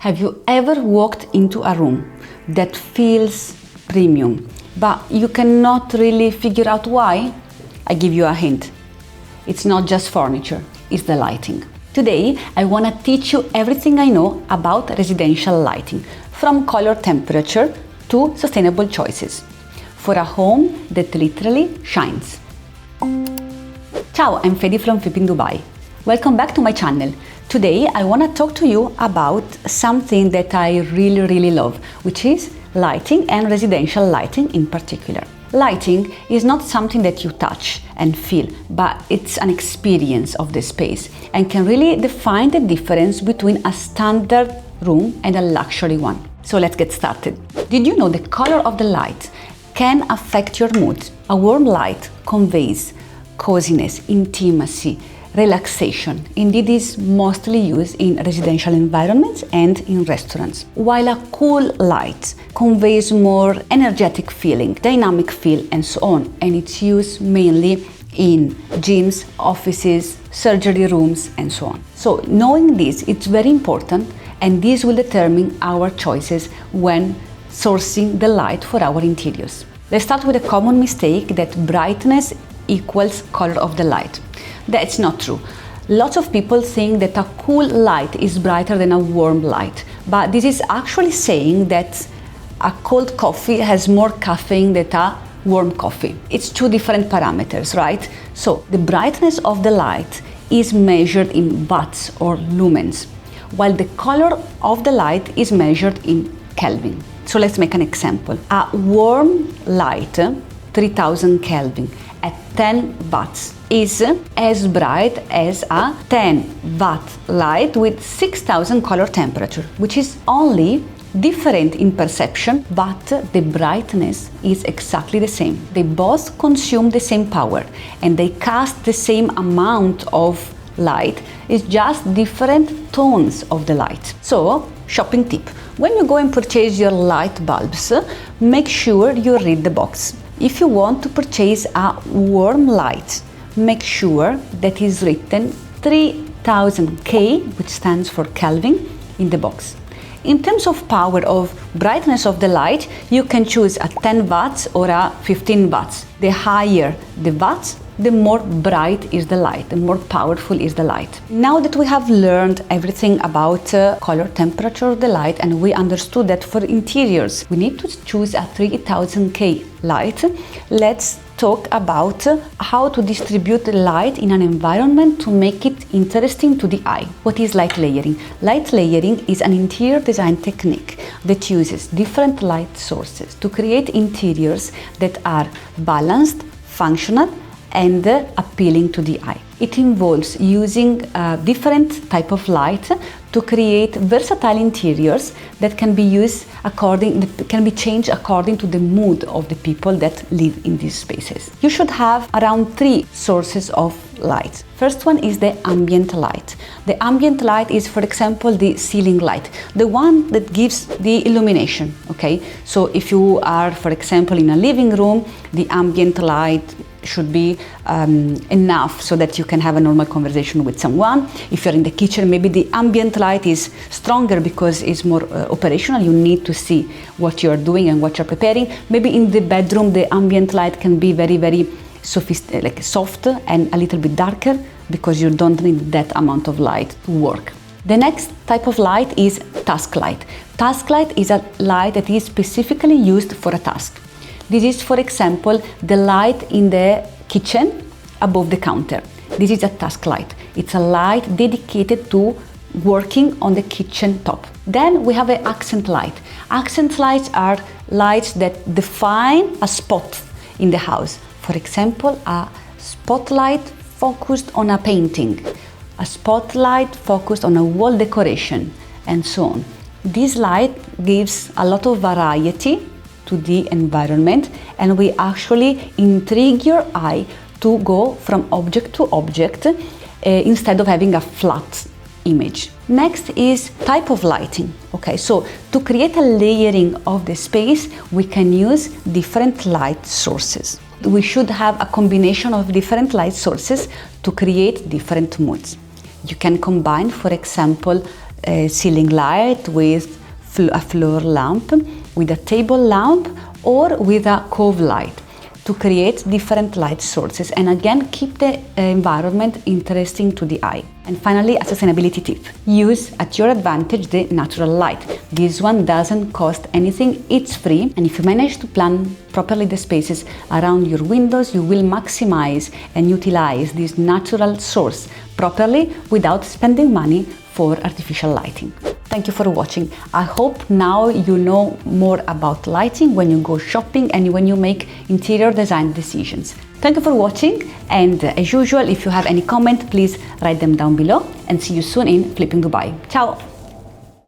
Have you ever walked into a room that feels premium, but you cannot really figure out why? I give you a hint. It's not just furniture, it's the lighting. Today, I want to teach you everything I know about residential lighting, from color temperature to sustainable choices, for a home that literally shines. Ciao, I'm Fedi from Flip in Dubai. Welcome back to my channel. Today I want to talk to you about something that I really love, which is lighting and residential lighting in particular. Lighting is not something that you touch and feel, but it's an experience of the space and can really define the difference between a standard room and a luxury one. So let's get started. Did you know the color of the light can affect your mood? A warm light conveys coziness, intimacy, relaxation. Indeed, is mostly used in residential environments and in restaurants, while a cool light conveys more energetic feeling, dynamic feel, and so on, and it's used mainly in gyms, offices, surgery rooms, and so on. So knowing this, it's very important, and this will determine our choices when sourcing the light for our interiors. Let's start with a common mistake that brightness equals color of the light. That's not true. Lots of people think that a cool light is brighter than a warm light, but this is actually saying that a cold coffee has more caffeine than a warm coffee. It's two different parameters, right? So the brightness of the light is measured in watts or lumens, while the color of the light is measured in Kelvin. So let's make an example. A warm light, 3000 Kelvin, at 10 watts is as bright as a 10 watt light with 6000 color temperature, which is only different in perception, but the brightness is exactly the same. They both consume the same power and they cast the same amount of light. It's just different tones of the light. So, shopping tip. When you go and purchase your light bulbs, make sure you read the box. If you want to purchase a warm light, make sure that is written 3000 K, which stands for Kelvin, in the box. In terms of power of brightness of the light, you can choose a 10 watts or a 15 watts. The higher the watts, the more bright is the light, the more powerful is the light. Now that we have learned everything about color temperature of the light and we understood that for interiors we need to choose a 3000 K light, let's talk about how to distribute the light in an environment to make it interesting to the eye. What is light layering? Light layering is an interior design technique that uses different light sources to create interiors that are balanced, functional, and appealing to the eye. It involves using different type of light to create versatile interiors that can be changed according to the mood of the people that live in these spaces. You should have around 3 sources of light. First one is the ambient light. The ambient light is, for example, the ceiling light, the one that gives the illumination, okay? So if you are, for example, in a living room, the ambient light should be enough so that you can have a normal conversation with someone. If you're in the kitchen, maybe the ambient light is stronger because it's more operational. You need to see what you're doing and what you're preparing. Maybe in the bedroom, the ambient light can be very soft and a little bit darker because you don't need that amount of light to work. The next type of light is task light. Task light is a light that is specifically used for a task. This is, for example, the light in the kitchen above the counter. This is a task light. It's a light dedicated to working on the kitchen top. Then we have an accent light. Accent lights are lights that define a spot in the house. For example, a spotlight focused on a painting, a spotlight focused on a wall decoration, and so on. This light gives a lot of variety to the environment, and we actually intrigue your eye to go from object to object instead of having a flat image. Next is type of lighting. Okay, so to create a layering of the space, we can use different light sources. We should have a combination of different light sources to create different moods. You can combine, for example, a ceiling light with a floor lamp, with a table lamp, or with a cove light, to create different light sources and again keep the environment interesting to the eye. And finally, a sustainability tip: use at your advantage the natural light. This one doesn't cost anything, it's free, and if you manage to plan properly the spaces around your windows, you will maximize and utilize this natural source properly without spending money for artificial lighting. Thank you for watching. I hope now you know more about lighting when you go shopping and when you make interior design decisions. Thank you for watching, and as usual, if you have any comment, please write them down below, and see you soon in Flipping Dubai. Ciao!